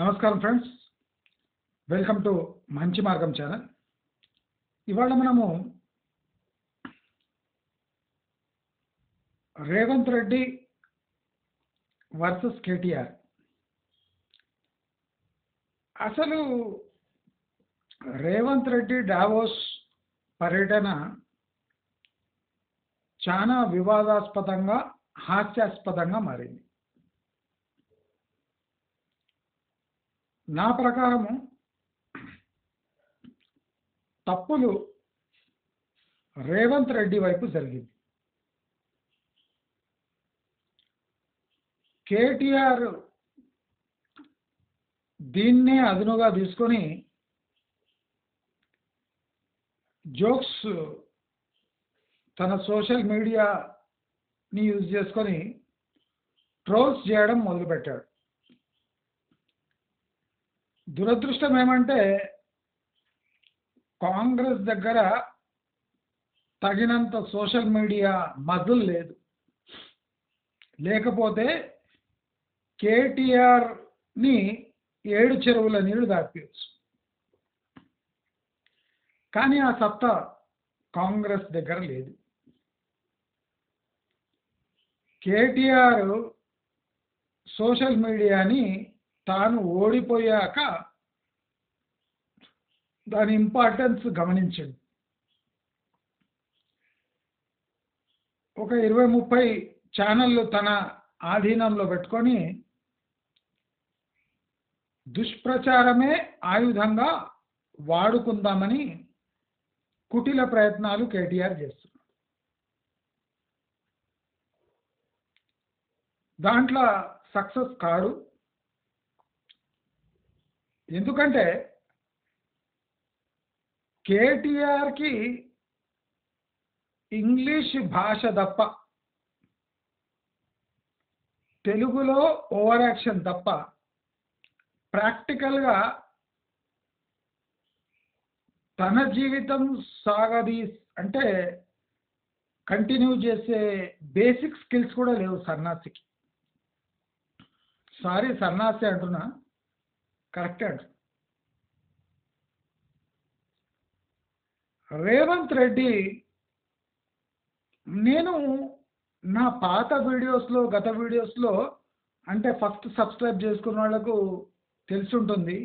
నమస్కారం friends, welcome to మంచి మార్గం ఛానల్. ఇవాళ మనము రేవంత్ రెడ్డి వర్సెస్ కేటీఆర్. అసలు రేవంత్ రెడ్డి డావోస్ పర్యటన చాలా వివాదాస్పదంగా, హాస్యాస్పదంగా మారింది. నా ప్రకారము తప్పులు రేవంత్ రెడ్డి వైపు జరిగింది. కేటీఆర్ దీన్నే అదునుగా తీసుకొని జోక్స్ తన సోషల్ మీడియాని యూజ్ చేసుకొని ట్రోల్స్ చేయడం మొదలుపెట్టాడు. దురదృష్టం ఏమంటే కాంగ్రెస్ దగ్గర తగినంత సోషల్ మీడియా మజల్ లేదు. లేకపోతే కేటీఆర్ని 7 చెరువుల నీళ్లు దాటిపోవచ్చు. కానీ ఆ సత్తా కాంగ్రెస్ దగ్గర లేదు. కేటీఆర్ సోషల్ మీడియాని తాను ఓడిపోయాక దాని ఇంపార్టెన్స్ గమనించింది. ఒక 20-30 ఛానళ్ళు తన ఆధీనంలో పెట్టుకొని దుష్ప్రచారమే ఆయుధంగా వాడుకుందామని కుటిల ప్రయత్నాలు కేటీఆర్ చేస్తున్నారు. దాంట్లో సక్సెస్ కాడు. ఎందుకంటే కేటీఆర్కి ఇంగ్లీష్ భాష తప్ప, తెలుగులో ఓవర్ యాక్షన్ తప్ప ప్రాక్టికల్గా తన జీవితం అంటే కంటిన్యూ చేసే బేసిక్ స్కిల్స్ కూడా లేవు సన్నాసికి. సారీ, సన్నాసి అంటున్నా, కరెక్ట్ అంటు. రేవంత్ రెడ్డి, నేను నా పాత వీడియోస్లో, గత వీడియోస్లో, అంటే ఫస్ట్ సబ్స్క్రైబ్ చేసుకున్న వాళ్ళకు తెలిసి ఉంటుంది,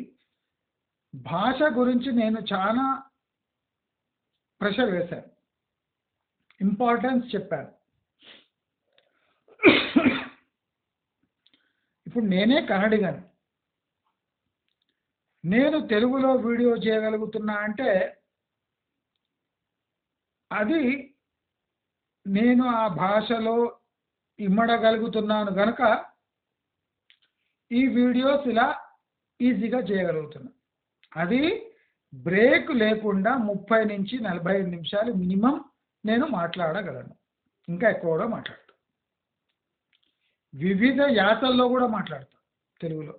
భాష గురించి నేను చాలా ప్రెషర్ వేశాను, ఇంపార్టెన్స్ చెప్పాను. ఇప్పుడు నేనే కన్నడిగాను, నేను తెలుగులో వీడియో చేయగలుగుతున్నా అంటే అది నేను ఆ భాషలో ఇమ్మడగలుగుతున్నాను గనక ఈ వీడియోస్ ఇలా ఈజీగా చేయగలుగుతున్నా. అది బ్రేక్ లేకుండా 30 నుంచి 45 నిమిషాలు మినిమం నేను మాట్లాడగలను. ఇంకా ఎక్కువ కూడా మాట్లాడతా. వివిధ యాసల్లో కూడా మాట్లాడతా తెలుగులో.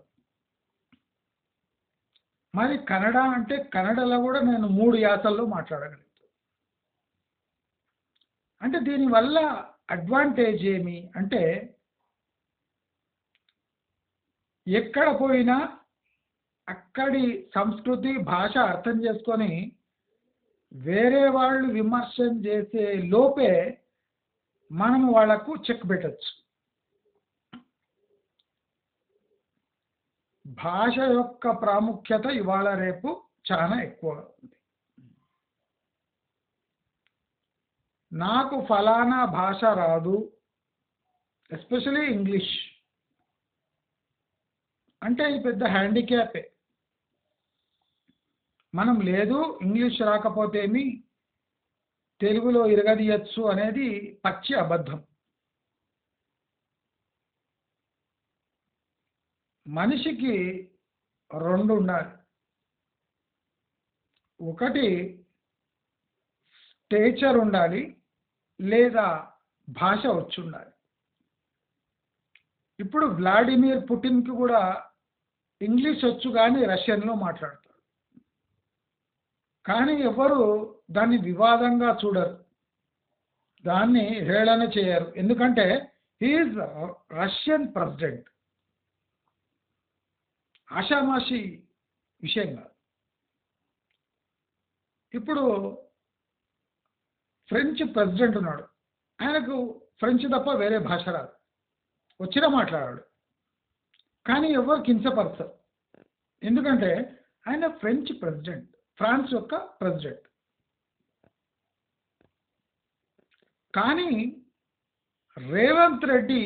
మరి కన్నడ అంటే కన్నడలో కూడా నేను 3 యాసల్లో మాట్లాడగలుగుతాను. అంటే దీనివల్ల అడ్వాంటేజ్ ఏమి అంటే, ఎక్కడ పోయినా అక్కడి సంస్కృతి, భాష అర్థం చేసుకొని వేరే వాళ్ళు విమర్శన చేసే లోపే మనం వాళ్లకు చెక్ పెట్టచ్చు. భాష యొక్క ప్రాముఖ్యత ఇవాళ రేపు చాలా ఎక్కువ ఉంది. నాకు ఫలానా భాష రాదు, ఎస్పెషలీ ఇంగ్లీష్ అంటే ఇది పెద్ద హ్యాండిక్యాపే. మనం లేదు ఇంగ్లీష్ రాకపోతేమి తెలుగులో ఇరగదీయచ్చు అనేది పచ్చి అబద్ధం. మనిషికి 2 ఉండాలి. ఒకటి స్టేచర్ ఉండాలి, లేదా భాష వచ్చి ఉండాలి. ఇప్పుడు వ్లాడిమిర్ పుటిన్కి కూడా ఇంగ్లీష్ వచ్చు కానీ రష్యన్లో మాట్లాడతారు. కానీ ఎవరు దాన్ని వివాదంగా చూడరు, దాన్ని హేళన చేయరు. ఎందుకంటే హీఈస్ రష్యన్ ప్రెసిడెంట్. ఆషామాషి విషయం కాదు. ఇప్పుడు ఫ్రెంచ్ ప్రెసిడెంట్ ఉన్నాడు, ఆయనకు ఫ్రెంచ్ తప్ప వేరే భాష రాదు, వచ్చినా మాట్లాడాడు. కానీ ఎవరు కించపరచరు, ఎందుకంటే ఆయన ఫ్రెంచ్ ప్రెసిడెంట్, ఫ్రాన్స్ యొక్క ప్రెసిడెంట్. కానీ రేవంత్ రెడ్డి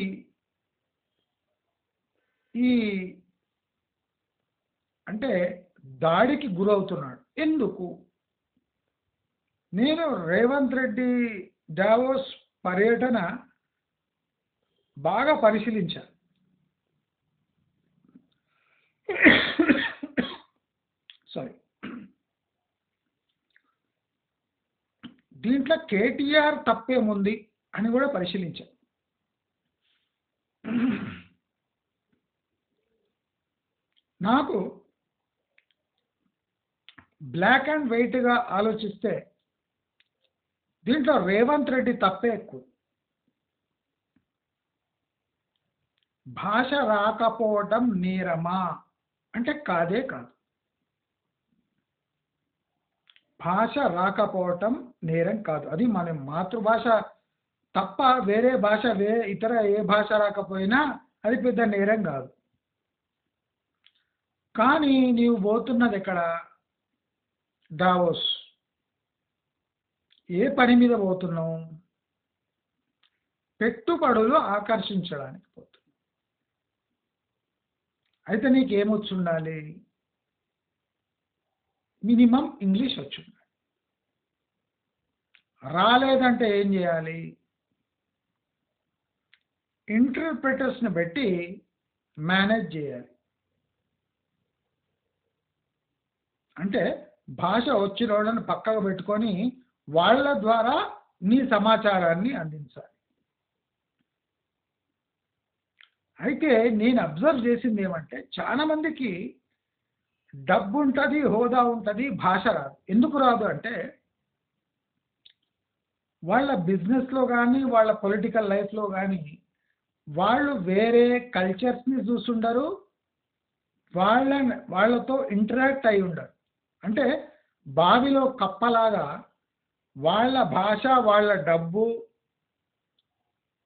ఈ అంటే దాడికి గురవుతున్నాడు. ఎందుకు? నేను రేవంత్ రెడ్డి డావోస్ పర్యటన బాగా పరిశీలించాను. సారీ, దీంట్లో కేటీఆర్ తప్పేముంది అని కూడా పరిశీలించాను. నాకు బ్లాక్ అండ్ వైట్గా ఆలోచిస్తే దీంట్లో రేవంత్ రెడ్డి తప్పే ఎక్కువ. భాష రాకపోవటం నేరమా అంటే కాదే కాదు. భాష రాకపోవటం నేరం కాదు, అది మన మాతృభాష తప్ప వేరే భాష ఇతర ఏ భాష రాకపోయినా అది పెద్ద నేరం కాదు. కానీ నీవు పోతున్నది ఎక్కడ? దావోస్. ఏ పని మీద పోతున్నావు? పెట్టుబడులు ఆకర్షించడానికి పోతున్నావు. అయితే నీకేమొచ్చి ఉండాలి? మినిమం ఇంగ్లీష్ వచ్చి ఉండాలి. రాలేదంటే ఏం చేయాలి? ఇంటర్ప్రిటర్స్ని పెట్టి మేనేజ్ చేయాలి. అంటే భాష వచ్చిన వాళ్ళని పక్కకు పెట్టుకొని వాళ్ళ ద్వారా నీ సమాచారాన్ని అందించాలి. అయితే నేను అబ్జర్వ్ చేసింది ఏమంటే చాలా మందికి డబ్బు ఉంటుంది, హోదా ఉంటుంది, భాష రాదు. ఎందుకు రాదు అంటే వాళ్ళ బిజినెస్లో కానీ వాళ్ళ పొలిటికల్ లైఫ్లో కానీ వాళ్ళు వేరే కల్చర్స్ని చూస్తుండరు, వాళ్ళతో ఇంటరాక్ట్ అయి ఉండరు. అంటే బావిలో కప్పలాగా వాళ్ళ భాష వాళ్ళ డబ్బు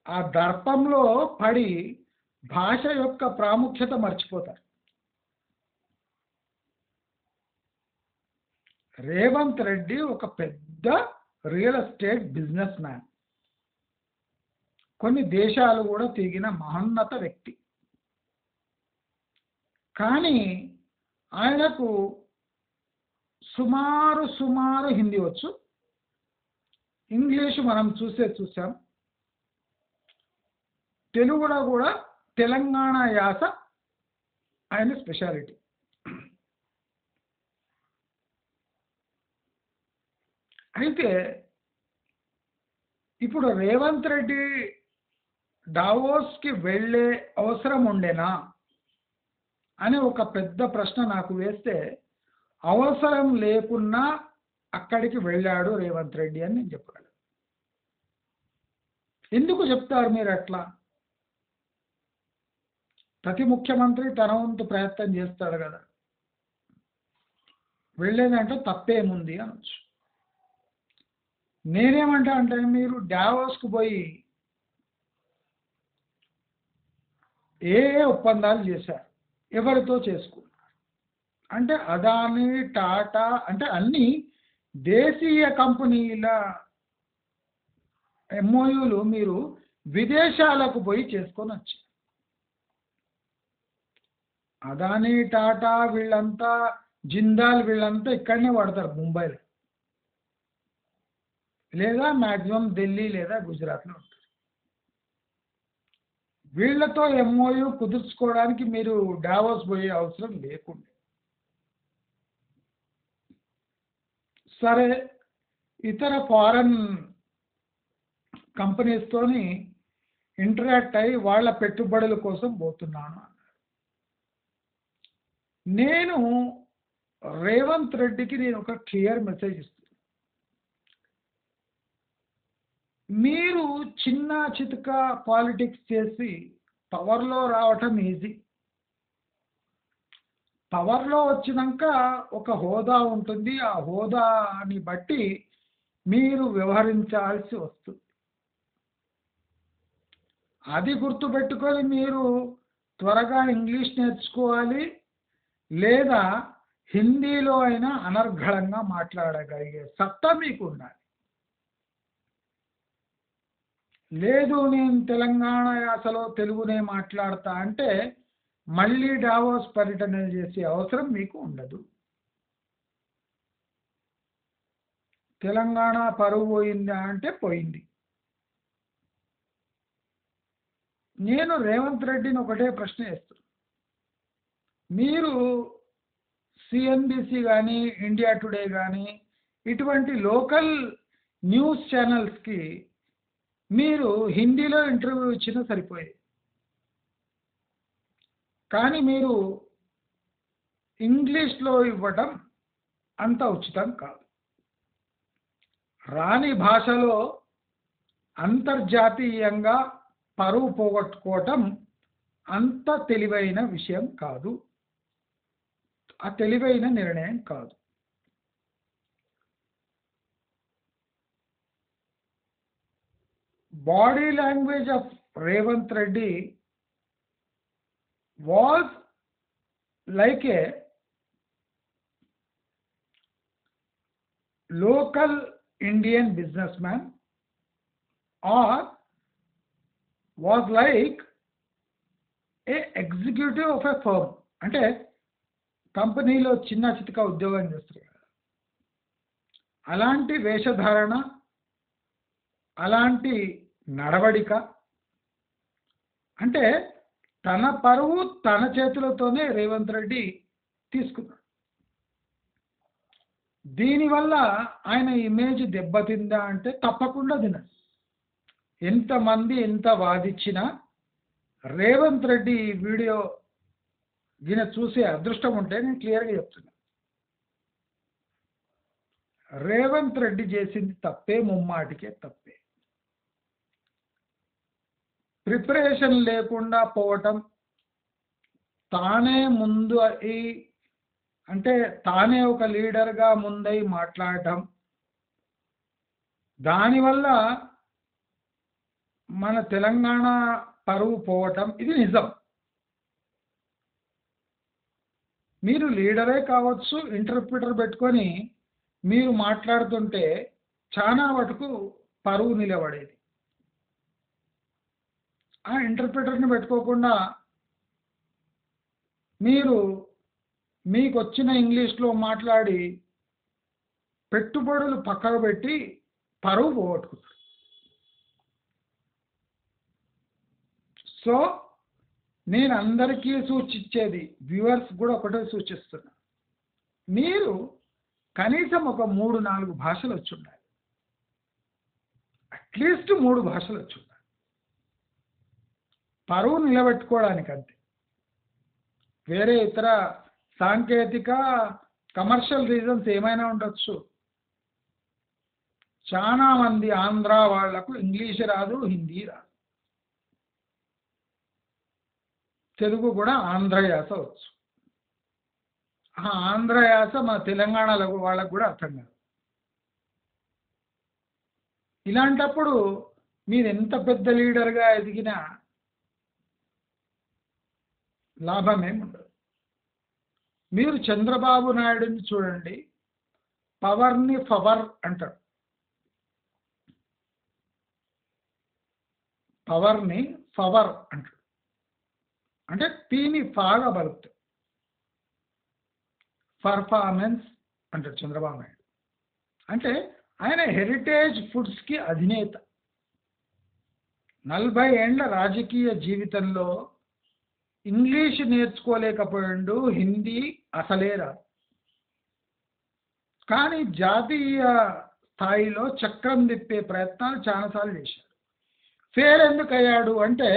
ఆ దర్పంలో పడి భాష యొక్క ప్రాముఖ్యత మర్చిపోతారు. రేవంత్ రెడ్డి ఒక పెద్ద రియల్ ఎస్టేట్ బిజినెస్ మ్యాన్, కొన్ని దేశాలు కూడా తిరిగిన మహోన్నత వ్యక్తి. కానీ ఆయనకు సుమారు హిందీ వచ్చు, ఇంగ్లీషు మనం చూసాం, తెలుగులో కూడా తెలంగాణ యాస ఆయన స్పెషాలిటీ. అయితే ఇప్పుడు రేవంత్ రెడ్డి డావోస్కి వెళ్ళే అవసరం ఉండేనా అని ఒక పెద్ద ప్రశ్న నాకు వేస్తే, అవసరం లేకున్నా అక్కడికి వెళ్ళాడు రేవంత్ రెడ్డి అని నేను చెప్పగలను. ఎందుకు చెప్తారు మీరు అట్లా? ప్రతి ముఖ్యమంత్రి తన వంతు ప్రయత్నం చేస్తాడు కదా, వెళ్ళేదంటే తప్పేముంది అనొచ్చు. నేనేమంటా అంటే మీరు డావోస్కు పోయి ఏ ఒప్పందాలు చేశారు, ఎవరితో చేసుకున్నారు అంటే అదాని, టాటా అంటే అన్ని దేశీయ కంపెనీల ఎంఓయూలు మీరు విదేశాలకు పోయి చేసుకొని వచ్చారు. అదాని, టాటా వీళ్ళంతా, జిందాల్ వీళ్ళంతా ఇక్కడనే పడతారు, ముంబైలో లేదా మ్యాక్సిమం ఢిల్లీ లేదా గుజరాత్లో ఉంటారు. వీళ్ళతో ఎంఓయూ కుదుర్చుకోవడానికి మీరు డావోస్ పోయే అవసరం లేకుండా. సరే, ఇతర ఫారెన్ కంపెనీస్తోని ఇంటరాక్ట్ అయ్యి వాళ్ళ పెట్టుబడుల కోసం పోతున్నాను అన్నారు. నేను రేవంత్ రెడ్డికి నేను ఒక క్లియర్ మెసేజ్ ఇస్తున్నాను. మీరు చిన్న చితక పాలిటిక్స్ చేసి పవర్లో రావటం ఈజీ, పవర్లో వచ్చినాక ఒక హోదా ఉంటుంది. ఆ హోదాని బట్టి మీరు వ్యవహరించాల్సి వస్తుంది. అది గుర్తుపెట్టుకొని మీరు త్వరగా ఇంగ్లీష్ నేర్చుకోవాలి, లేదా హిందీలో అయినా అనర్గళంగా మాట్లాడగలిగే సత్తా మీకు ఉండాలి. లేదు నేను తెలంగాణ యాసలో తెలుగునే మాట్లాడతా అంటే మళ్ళీ డావోస్ పర్యటన చేసే అవసరం మీకు ఉండదు. తెలంగాణ పరువు పోయిందా అంటే పోయింది. నేను రేవంత్ రెడ్డిని ఒకటే ప్రశ్న వేస్తాను. మీరు సిఎన్బిసి కానీ ఇండియా టుడే కానీ ఇటువంటి లోకల్ న్యూస్ ఛానల్స్కి మీరు హిందీలో ఇంటర్వ్యూ ఇచ్చినా సరిపోయేది. కానీ మీరు ఇంగ్లీష్లో ఇవ్వడం అంత ఉచితం కాదు. రాని భాషలో అంతర్జాతీయంగా పరువు పోగొట్టుకోవటం అంత తెలివైన విషయం కాదు, ఆ తెలివైన నిర్ణయం కాదు. Body language of Revanth Reddy was like A local Indian businessman or was like a executive of a firm. అంటే కంపెనీలో చిన్న చితక ఉద్యోగం చేస్తారు కదా, అలాంటి వేషధారణ, అలాంటి నడవడిక. అంటే తన పరువు తన చేతులతోనే రేవంత్ రెడ్డి తీసుకున్నాడు. దీనివల్ల ఆయన ఇమేజ్ దెబ్బతిందా అంటే తప్పకుండా తినదు. ఎంతమంది ఎంత వాదించినా రేవంత్ రెడ్డి ఈ వీడియో దీని చూసే అదృష్టం ఉంటే నేను క్లియర్గా చెప్తున్నా, రేవంత్ రెడ్డి చేసింది తప్పే, ముమ్మాటికే తప్పే. ప్రిపరేషన్ లేకుండా పోవటం, తానే ముందు అంటే తానే ఒక లీడర్గా ముందై మాట్లాడటం, దానివల్ల మన తెలంగాణ పరువు పోవటం ఇది నిజం. మీరు లీడరే కావచ్చు, ఇంటర్ప్రిటర్ పెట్టుకొని మీరు మాట్లాడుతుంటే చాలా వరకు పరువు నిలబడేది. ఆ ఇంటర్ప్రిటర్ని పెట్టుకోకుండా మీరు మీకు వచ్చిన ఇంగ్లీష్లో మాట్లాడి పెట్టుబడులు పక్కకు పెట్టి పరువు పోగొట్టుకున్నారు. సో నేను అందరికీ సూచించేది, వ్యూవర్స్ కూడా ఒకటే సూచిస్తున్నా, మీరు కనీసం ఒక 3-4 భాషలు వచ్చి ఉండాలి. అట్లీస్ట్ 3 భాషలు వచ్చి ఉండాలి, పరువు నిలబెట్టుకోవడానికి. అంతే. వేరే ఇతర సాంకేతిక కమర్షియల్ రీజన్స్ ఏమైనా ఉండొచ్చు. చాలా మంది ఆంధ్ర వాళ్లకు ఇంగ్లీష్ రాదు, హిందీ రాదు, తెలుగు కూడా ఆంధ్ర యాస వచ్చు. ఆ ఆంధ్ర యాస మన తెలంగాణలో వాళ్ళకు కూడా అర్థం కాదు. ఇలాంటప్పుడు మీరు ఎంత పెద్ద లీడర్గా ఎదిగినా లాభమేమి ఉండదు. మీరు చంద్రబాబు నాయుడుని చూడండి, పవర్ని ఫవర్ అంటాడు. పవర్ని ఫవర్ అంటాడు, అంటే పీని ఫాగా బలుపుతాడు. పర్ఫార్మెన్స్ అంటాడు చంద్రబాబు నాయుడు. అంటే ఆయన హెరిటేజ్ ఫుడ్స్కి అధినేత. 40 ఏండ్ల రాజకీయ జీవితంలో ఇంగ్లీష్ నేర్చుకోలేకపోయాడు, హిందీ అసలే రాదు. కానీ జాతీయ స్థాయిలో చక్రం తిప్పే ప్రయత్నాలు చాలాసార్లు చేశాడు. ఫెయిల్ ఎందుకు అయ్యాడు అంటే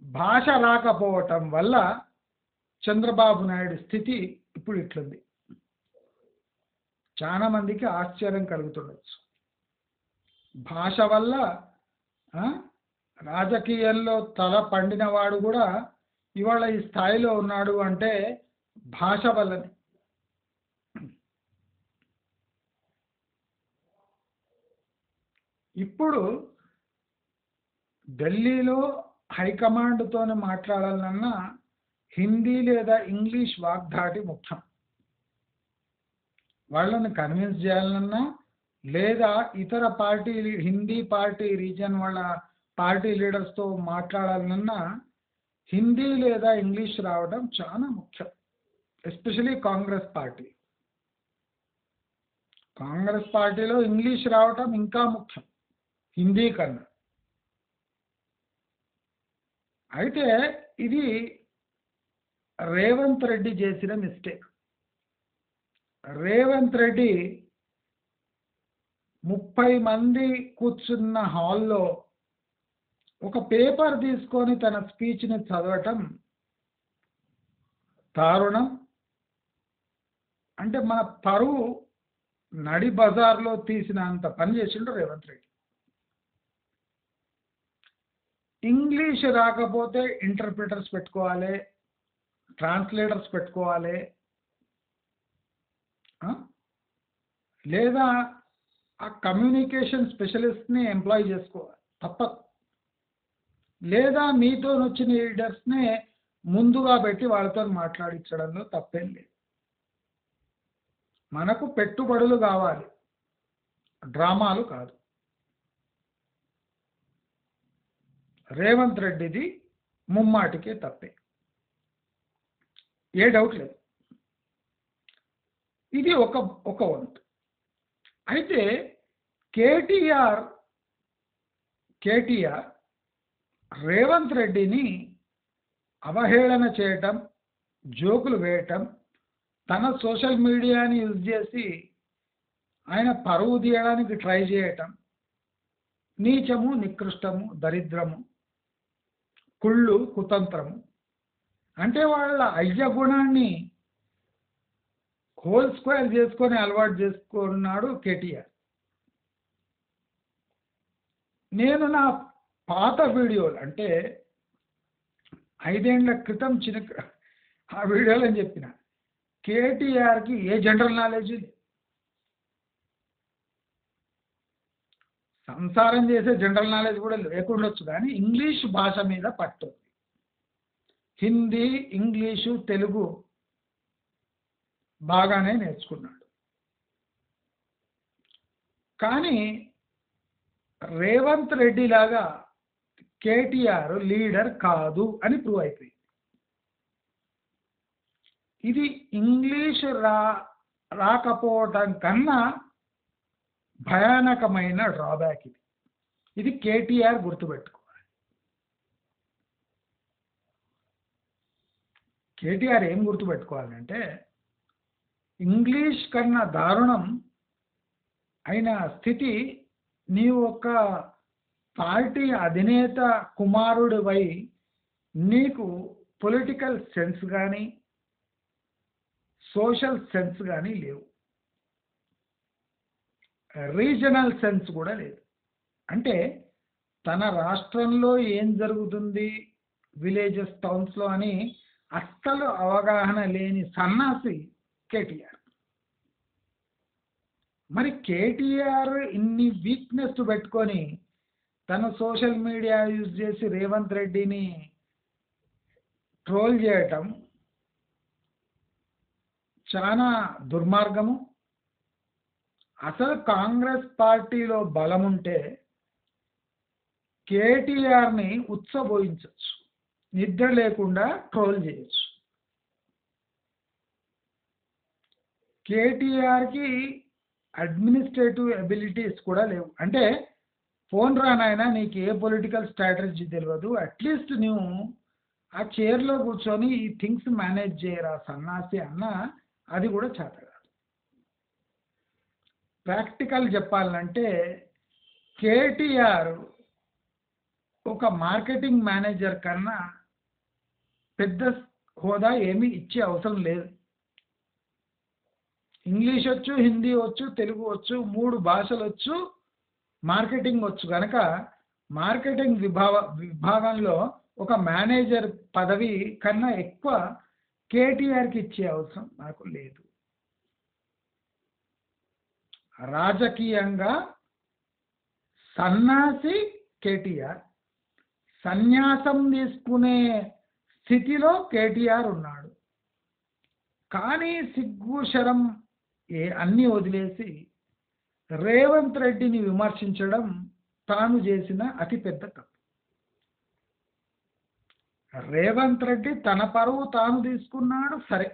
భాష రాకపోవటం వల్ల చంద్రబాబు నాయుడు స్థితి ఇప్పుడు ఇట్లుంది. చాలా మందికి ఆశ్చర్యం కలుగుతుండొచ్చు. భాష వల్ల రాజకీయాల్లో తల పండిన వాడు కూడా ఇవాళ ఈ స్థాయిలో ఉన్నాడు అంటే భాష వల్లనే. ఇప్పుడు ఢిల్లీలో హైకమాండ్తో మాట్లాడాలన్నా హిందీ లేదా ఇంగ్లీష్ వాగ్దాటి ముఖ్యం. వాళ్ళని కన్విన్స్ చేయాలన్నా లేదా ఇతర పార్టీ హిందీ పార్టీ రీజన్ వాళ్ళ పార్టీ లీడర్స్తో మాట్లాడాలన్నా హిందీ లేదా ఇంగ్లీష్ రావడం చాలా ముఖ్యం. Especially Congress party. కాంగ్రెస్ పార్టీలో ఇంగ్లీష్ రావటం ఇంకా ముఖ్యం హిందీ కన్నా. అయితే ఇది రేవంత్ రెడ్డి చేసిన మిస్టేక్. రేవంత్ రెడ్డి 30 మంది కూర్చున్న హాల్లో ఒక పేపర్ తీసుకొని తన స్పీచ్ని చదవటం దారుణం. అంటే మన పరువు నడి బజార్లో తీసినంత పని చేసిండు రేవంత్ రెడ్డి. ఇంగ్లీష్ రాకపోతే ఇంటర్ప్రిటర్స్ పెట్టుకోవాలి, ట్రాన్స్లేటర్స్ పెట్టుకోవాలి, లేదా ఆ కమ్యూనికేషన్ స్పెషలిస్ట్ని ఎంప్లాయ్ చేసుకోవాలి తప్పదు. లేదా మీతో వచ్చిన లీడర్స్నే ముందుగా పెట్టి వాళ్ళతో మాట్లాడించడంలో తప్పేం లేదు. మనకు పెట్టుబడులు కావాలి, డ్రామాలు కాదు. రేవంత్ రెడ్డిది ముమ్మాటికే తప్పే, ఏ డౌట్ లేదు. ఇది ఒక వంతు. అయితే కేటీఆర్ రేవంత్ రెడ్డిని అవహేళన చేయటం, జోకులు వేయటం, తన సోషల్ మీడియాని యూజ్ చేసి ఆయన పరువు తీయడానికి ట్రై చేయటం నీచము, నికృష్టము, దరిద్రము, కుళ్ళు, కుతంత్రము. అంటే వాళ్ళ అయ్య గుణాన్ని హోల్ స్క్వేర్ చేసుకొని అలవాటు చేసుకున్నాడు కేటీఆర్. నేను నా పాత వీడియోలు అంటే 5 ఏళ్ల క్రితం ఆ వీడియోలో అని చెప్పిన కేటీఆర్కి ఏ జనరల్ నాలెడ్జ్ లేదు. సంసారం చేసే జనరల్ నాలెడ్జ్ కూడా లేకుండొచ్చు, కానీ ఇంగ్లీష్ భాష మీద పట్టు. హిందీ, ఇంగ్లీషు, తెలుగు బాగానే నేర్చుకున్నాడు. కానీ రేవంత్ రెడ్డి లాగా కేటీఆర్ లీడర్ కాదు అని ప్రూవ్ అయిపోయింది. ఇది ఇంగ్లీష్ రాకపోవటం కన్నా భయానకమైన డ్రాబ్యాక్ ఇది కేటీఆర్ గుర్తుపెట్టుకోవాలి. కేటీఆర్ ఏం గుర్తుపెట్టుకోవాలంటే ఇంగ్లీష్ కన్నా దారుణం అయిన స్థితి నీవు ఒక పార్టీ అధినేత కుమారుడివై నీకు పొలిటికల్ సెన్స్ కానీ సోషల్ సెన్స్ కానీ లేవు, రీజనల్ సెన్స్ కూడా లేదు. అంటే తన రాష్ట్రంలో ఏం జరుగుతుంది విలేజెస్, టౌన్స్లో అని అస్సలు అవగాహన లేని సన్నాసి కేటీఆర్. మరి కేటీఆర్ ఇన్ని వీక్నెస్ పెట్టుకొని తన సోషల్ మీడియా యూజ్ చేసి రేవంత్ రెడ్డిని ట్రోల్ చేయటం చాలా దుర్మార్గము. అసలు కాంగ్రెస్ పార్టీలో బలం ఉంటే కేటీఆర్ని ఉత్సబోయించవచ్చు, నిద్ర లేకుండా ట్రోల్ చేయొచ్చు. కేటీఆర్కి అడ్మినిస్ట్రేటివ్ ఎబిలిటీస్ కూడా లేవు. అంటే ఫోన్ రానాయన నీకు ఏ పొలిటికల్ స్ట్రాటజీ తెలియదు, అట్లీస్ట్ నువ్వు ఆ చైర్లో కూర్చొని ఈ థింగ్స్ మేనేజ్ చేయరా సన్నాసి అన్న, అది కూడా చేత కాదు. ప్రాక్టికల్ చెప్పాలంటే కేటీఆర్ ఒక మార్కెటింగ్ మేనేజర్ కన్నా పెద్ద హోదా ఏమీ ఇచ్చే అవసరం లేదు. ఇంగ్లీష్ వచ్చు, హిందీ వచ్చు, తెలుగు వచ్చు, 3 భాషలు వచ్చు, మార్కెటింగ్ వచ్చు. కనుక మార్కెటింగ్ విభాగంలో ఒక మేనేజర్ పదవి కన్నా ఎక్కువ కేటీఆర్కి ఇచ్చే అవసరం నాకు లేదు. రాజకీయంగా సన్నాసి కేటీఆర్, సన్యాసం తీసుకునే స్థితిలో కేటీఆర్ ఉన్నాడు. కానీ సిగ్గు శరం అన్నీ వదిలేసి రేవంత్ రెడ్డిని విమర్శించడం తాను చేసిన అతిపెద్ద తప్పు. రేవంత్ రెడ్డి తన పరువు తాను తీసుకున్నాడు, సరే.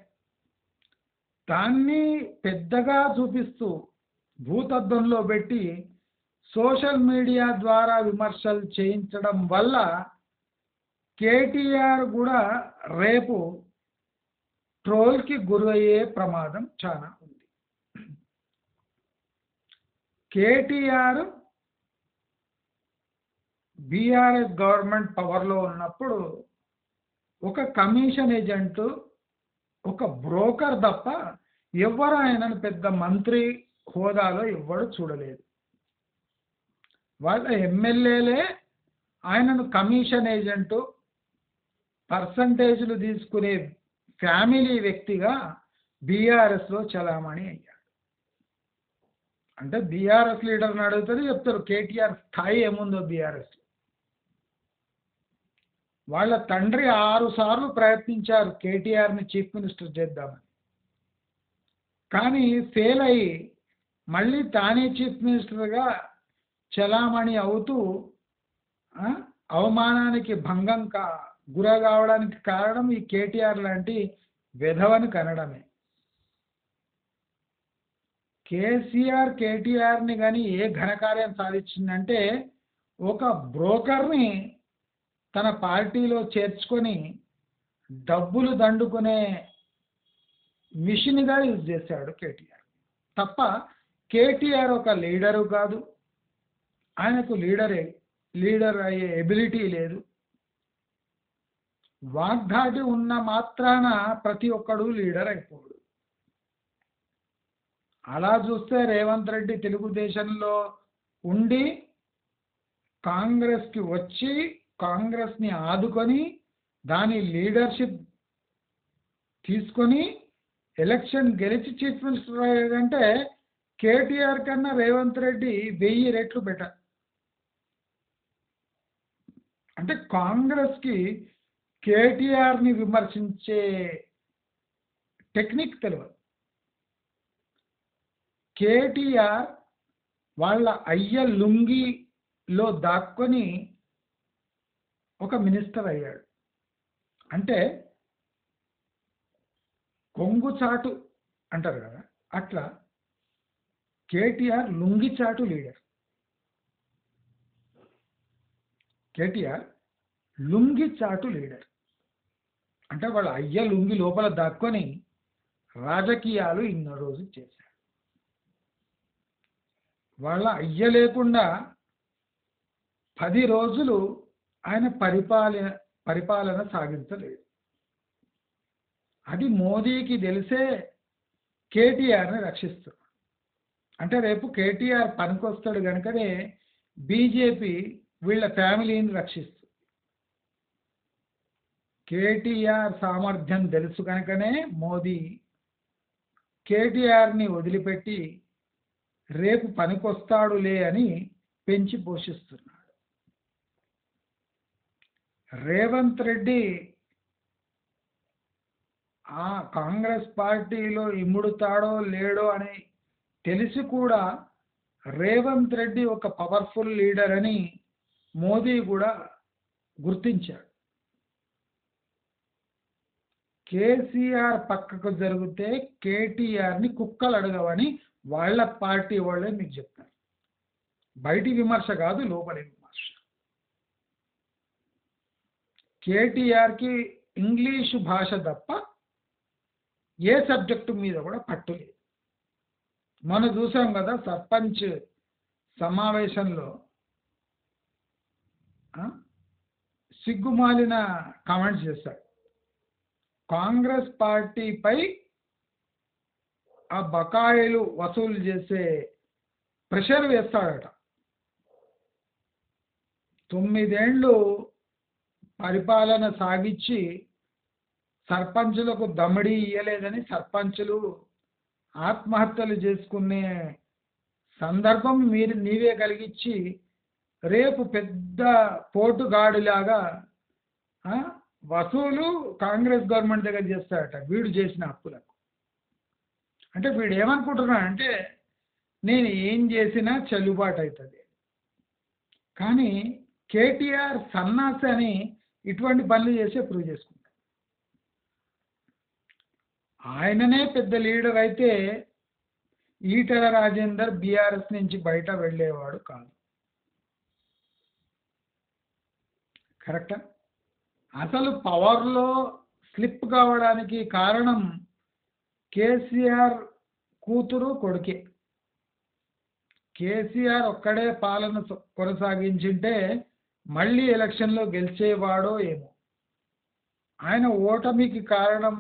దాన్ని పెద్దగా చూపిస్తూ భూతద్దంలో పెట్టి సోషల్ మీడియా ద్వారా విమర్శలు చేయించడం వల్ల కేటీఆర్ కూడా రేపు ట్రోల్కి గురయ్యే ప్రమాదం చాలా ఉంది. కేటీఆర్ బీఆర్ఎస్ గవర్నమెంట్ పవర్లో ఉన్నప్పుడు ఒక కమిషన్ ఏజెంట్, ఒక బ్రోకర్ తప్ప ఎవ్వరు ఆయనను పెద్ద మంత్రి హోదాలో ఎవ్వడు చూడలేదు. వాళ్ళ ఎమ్మెల్యేలే ఆయనను కమిషన్ ఏజెంటు, పర్సంటేజ్లు తీసుకునే ఫ్యామిలీ వ్యక్తిగా బీఆర్ఎస్లో చలామణి అయ్యాడు. అంటే బీఆర్ఎస్ లీడర్ని అడుగుతారు, చెప్తారు కేటీఆర్ స్థాయి ఏముందో బీఆర్ఎస్లో. వాళ్ళ తండ్రి 6 సార్లు ప్రయత్నించారు కేటీఆర్ని చీఫ్ మినిస్టర్ చేద్దామని, కానీ ఫెయిల్ అయ్యి మళ్ళీ తానే చీఫ్ మినిస్టర్గా చలామణి అవుతూ అవమానానికి భంగం గుర కావడానికి కారణం ఈ కేటీఆర్ లాంటి వెధవని కనడమే. కేసీఆర్ కేటీఆర్ని కానీ ఏ ఘనకార్యం సాధించిందంటే ఒక బ్రోకర్ని తన పార్టీలో చేర్చుకొని డబ్బులు దండుకునే మిషన్గా యూజ్ చేశాడు కేటీఆర్ తప్ప కేటీఆర్ ఒక లీడరు కాదు. ఆయనకు లీడర్ అయ్యే ఎబిలిటీ లేదు. వాగ్దాటి ఉన్న మాత్రాన ప్రతి ఒక్కడు లీడర్ అయిపోడు. అలా చూస్తే రేవంత్ రెడ్డి తెలుగుదేశంలో ఉండి కాంగ్రెస్కి వచ్చి కాంగ్రెస్ని ఆదుకొని దాని లీడర్షిప్ తీసుకొని ఎలక్షన్ గెలిచి చీఫ్ మినిస్టర్ అయ్యాడంటే కేటీఆర్ కన్నా రేవంత్ రెడ్డి 1000 రెట్లు బెటర్. అంటే కాంగ్రెస్కి కేటీఆర్ని విమర్శించే టెక్నిక్ తెలియదు. కేటీఆర్ వాళ్ళ అయ్య లుంగిలో దాక్కొని ఒక మినిస్టర్ అయ్యాడు. అంటే కొంగు చాటు అంటారు కదా, అట్లా కేటీఆర్ లుంగి చాటు లీడర్. కేటీఆర్ లుంగి చాటు లీడర్ అంటే వాళ్ళ అయ్య లుంగి లోపల దాక్కొని రాజకీయాలు ఇన్న రోజు చేశారు. వాళ్ళ అయ్య లేకుండా 10 రోజులు ఆయన పరిపాలన సాగించలేదు. అది మోదీకి తెలిసే కేటీఆర్ని రక్షిస్తారు. అంటే రేపు కేటీఆర్ పనికొస్తాడు కనుకనే బీజేపీ వీళ్ళ ఫ్యామిలీని రక్షిస్తుంది. కేటీఆర్ సామర్థ్యం తెలుసు కనుకనే మోదీ కేటీఆర్ని వదిలిపెట్టి రేపు పనికొస్తాడులే అని పెంచి పోషిస్తున్నాడు. రేవంత్ రెడ్డి ఆ కాంగ్రెస్ పార్టీలో ఇముడుతాడో లేడో అని తెలిసి కూడా రేవంత్ రెడ్డి ఒక పవర్ఫుల్ లీడర్ అని మోదీ కూడా గుర్తించాడు. కేసీఆర్ పక్కకు జరిగితే కేటీఆర్ని కుక్కలు అడగవని వాళ్ళ పార్టీ వాళ్ళే మీకు చెప్తారు. బయటి విమర్శ కాదు, లోపలి విమర్శ. కేటీఆర్కి ఇంగ్లీషు భాష తప్ప ఏ సబ్జెక్టు మీద కూడా పట్టు లేదు. మనం చూసాం కదా సర్పంచ్ సమావేశంలో సిగ్గుమాలిన కామెంట్స్ చేశాడు. కాంగ్రెస్ పార్టీపై ఆ బకాయిలు వసూలు చేసే ప్రెషర్ వేస్తాడట. 9 ఏళ్ళు పరిపాలన సాగించి సర్పంచులకు దమిడి ఇయ్యలేదని సర్పంచులు ఆత్మహత్యలు చేసుకునే సందర్భం నీవే కలిగించి రేపు పెద్ద పోటుగాడిలాగా వసూలు కాంగ్రెస్ గవర్నమెంట్ దగ్గర చేస్తాడట వీడు చేసిన అప్పులకు. అంటే వీడు ఏమనుకుంటున్నాడంటే నేను ఏం చేసినా చెల్లుబాటు అవుతుంది. కానీ కేటీఆర్ సన్నాసి అని ఇటువంటి పనులు చేసే ప్రూవ్ చేసుకుంటాడు. ఆయననే పెద్ద లీడర్ అయితే ఈటెల రాజేందర్ బీఆర్ఎస్ నుంచి బయట వెళ్ళేవాడు కాదు. కరెక్టా? అసలు పవర్లో స్లిప్ కావడానికి కారణం కేసీఆర్ కూతురు కొడుకే. కేసీఆర్ ఒక్కడే పాలన కొనసాగించింటే మళ్ళీ ఎలక్షన్లో గెలిచేవాడో ఏమో. ఆయన ఓటమికి కారణం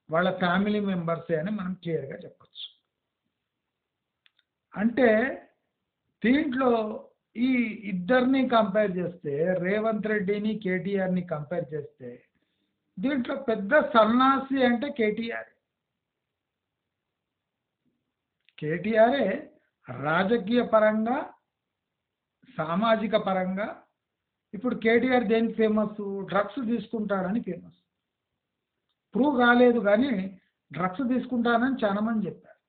వాళ్ళ ఫ్యామిలీ మెంబర్సే అని మనం క్లియర్గా చెప్పచ్చు. అంటే దీంట్లో ఈ ఇద్దరిని కంపేర్ చేస్తే, రేవంత్ రెడ్డిని కేటీఆర్ని కంపేర్ చేస్తే, దీంట్లో పెద్ద సన్నాసి అంటే కేటీఆరే రాజకీయ పరంగా, సామాజిక పరంగా. ఇప్పుడు కేటీఆర్ దేనికి ఫేమస్? డ్రగ్స్ తీసుకుంటాడని ఫేమస్. ప్రూవ్ కాలేదు కానీ డ్రగ్స్ తీసుకుంటానని చాలా మంది చెప్పారు.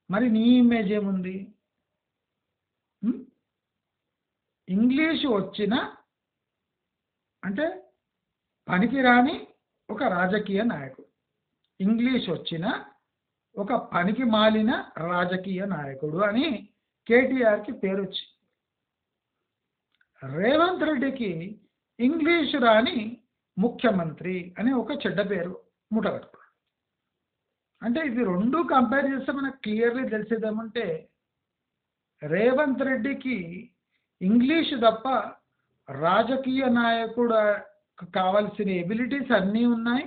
మరి నీ ఇమేజ్ ఏముంది? ఇంగ్లీషు వచ్చిన అంటే పనికిరాని ఒక రాజకీయ నాయకుడు, ఇంగ్లీష్ వచ్చిన ఒక పనికి మాలిన రాజకీయ నాయకుడు అని కేటీఆర్కి పేరు వచ్చింది. రేవంత్ రెడ్డికి ఇంగ్లీషు రాని ముఖ్యమంత్రి అని ఒక చెడ్డ పేరు ముటగట్టుకున్నాడు. అంటే ఇది రెండు కంపేర్ చేస్తే మనకు క్లియర్లీ తెలిసేదేమంటే రేవంత్ రెడ్డికి ఇంగ్లీషు తప్ప రాజకీయ నాయకుడు కావాల్సిన ఎబిలిటీస్ అన్నీ ఉన్నాయి.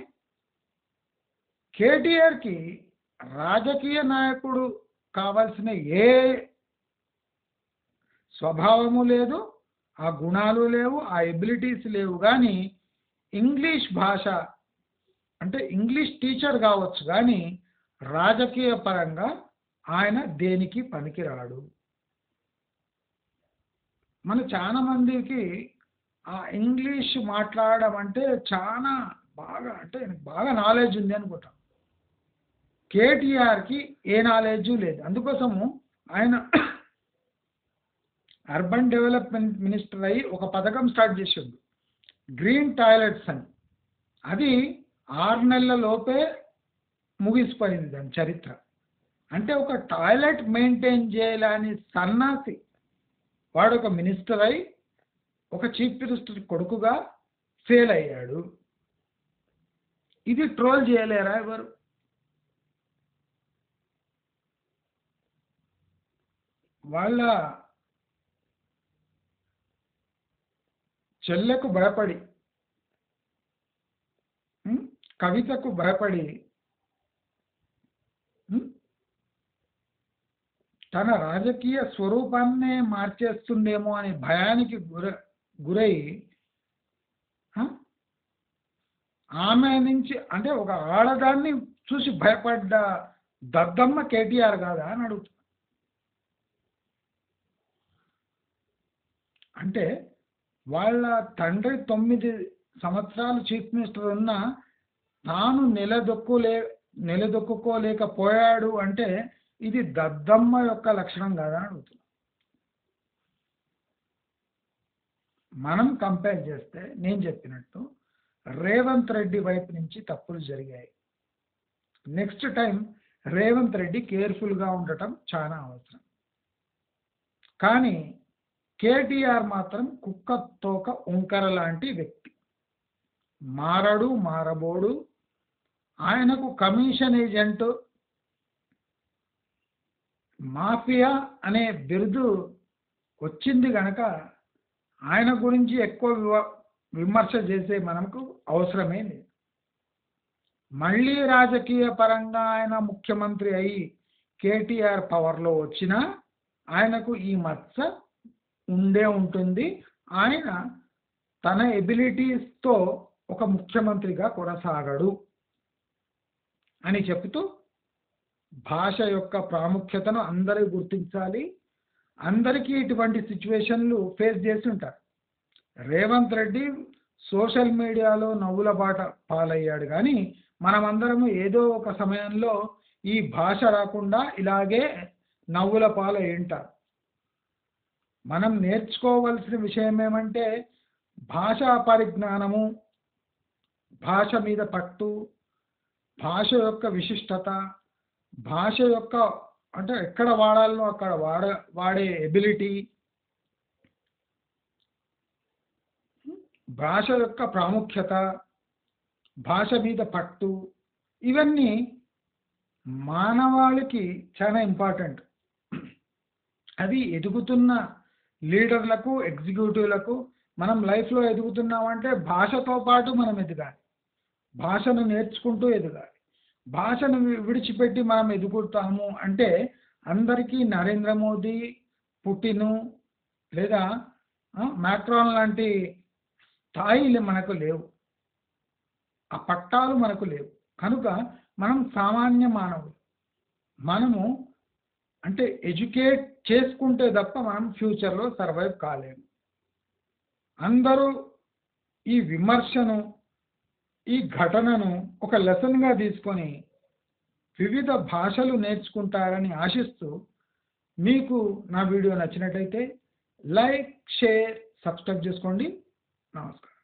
కేటీఆర్కి రాజకీయ నాయకుడు కావాల్సిన ఏ స్వభావము లేదు, ఆ గుణాలు లేవు, ఆ ఎబిలిటీస్ లేవు. కానీ ఇంగ్లీష్ భాష అంటే ఇంగ్లీష్ టీచర్ కావచ్చు కానీ రాజకీయ పరంగా ఆయన దేనికి పనికిరాడు. మన చాలా మందికి ఆ ఇంగ్లీష్ మాట్లాడడం అంటే చాలా బాగా అంటే బాగా నాలెడ్జ్ ఉంది అనుకుంటాం. కేటీఆర్కి ఏ నాలెడ్జు లేదు. అందుకోసము ఆయన అర్బన్ డెవలప్మెంట్ మినిస్టర్ అయ్యి ఒక పథకం స్టార్ట్ చేసిండు, గ్రీన్ టాయిలెట్స్ అని. అది 6 నెలల లోపే ముగిసిపోయింది దాని చరిత్ర. అంటే ఒక టాయిలెట్ మెయింటైన్ చేయాలని సన్నాసి వాడు ఒక మినిస్టర్ అయి ఒక చీఫ్ మినిస్టర్ కొడుకుగా ఫెయిల్ అయ్యాడు. ఇది ట్రోల్ చేయలేరా ఎవరు? వాళ్ళ చెల్లెకు భయపడి, కవితకు భయపడి తన రాజకీయ స్వరూపాన్నే మార్చేస్తుందేమో అనే భయానికి గురై ఆమె నుంచి అంటే ఒక ఆడదాన్ని చూసి భయపడ్డ దద్దమ్మ కేటీఆర్ కాదా అని అడుగుతుంది. అంటే వాళ్ళ తండ్రి 9 సంవత్సరాలు చీఫ్ మినిస్టర్ ఉన్నా తాను నిలదొక్కుకోలేకపోయాడు అంటే ఇది దద్దమ్మ యొక్క లక్షణం కాదా అని అడుగుతుంది. మనం కంపేర్ చేస్తే నేను చెప్పినట్టు రేవంత్ రెడ్డి వైపు నుంచి తప్పులు జరిగాయి. నెక్స్ట్ టైం రేవంత్ రెడ్డి కేర్ఫుల్గా ఉండటం చాలా అవసరం. కానీ కేటీఆర్ మాత్రం కుక్క తోక ఉంకర లాంటి వ్యక్తి, మారడు మారబోడు. ఆయనకు కమిషన్ ఏజెంట్, మాఫియా అనే బిరుదు వచ్చింది కనుక ఆయన గురించి ఎక్కువ విమర్శ చేసే మనకు అవసరమే లేదు. మళ్ళీ రాజకీయ పరంగా ఆయన ముఖ్యమంత్రి అయి కేటీఆర్ పవర్లో వచ్చినా ఆయనకు ఈ మచ్చ ఉండే ఉంటుంది. ఆయన తన ఎబిలిటీస్తో ఒక ముఖ్యమంత్రిగా కొనసాగడు. అని చెప్తూ భాష యొక్క ప్రాముఖ్యతను అందరూ గుర్తించాలి. అందరికీ ఇటువంటి సిచ్యువేషన్లు ఫేస్ చేసి ఉంటారు. రేవంత్ రెడ్డి సోషల్ మీడియాలో నవ్వుల బాట పాలయ్యాడు, కానీ మనమందరము ఏదో ఒక సమయంలో ఈ భాష రాకుండా ఇలాగే నవ్వుల పాలై ఉంటారు. మనం నేర్చుకోవలసిన విషయం ఏమంటే భాషా పరిజ్ఞానము, భాష మీద పట్టు, భాష యొక్క విశిష్టత, భాష యొక్క అంటే ఎక్కడ వాడాలనో అక్కడ వాడే ఎబిలిటీ, భాష యొక్క ప్రాముఖ్యత, భాష మీద పట్టు, ఇవన్నీ మానవాళికి చాలా ఇంపార్టెంట్. అది ఎదుగుతున్న లీడర్లకు, ఎగ్జిక్యూటివ్లకు మనం లైఫ్లో ఎదుగుతున్నామంటే భాషతో పాటు మనం ఎదగాలి. భాషను నేర్చుకుంటూ ఎదగాలి. భాషను విడిచిపెట్టి మనం ఎదుగుతాము అంటే అందరికీ నరేంద్ర మోదీ, పుటిన్ లేదా మ్యాక్రాన్ లాంటి స్థాయిలు మనకు లేవు, ఆ పట్టాలు మనకు లేవు. కనుక మనం సామాన్య మానవులు. మనము అంటే ఎడ్యుకేట్ చేసుకుంటే తప్ప మనం ఫ్యూచర్లో సర్వైవ్ కాలేము. అందరూ ఈ విమర్శను, ఈ ఘటనను ఒక లెసన్గా తీసుకొని వివిధ భాషలు నేర్చుకుంటారని ఆశిస్తూ, మీకు నా వీడియో నచ్చినట్లయితే లైక్, షేర్, సబ్స్క్రైబ్ చేసుకోండి. నమస్కారం.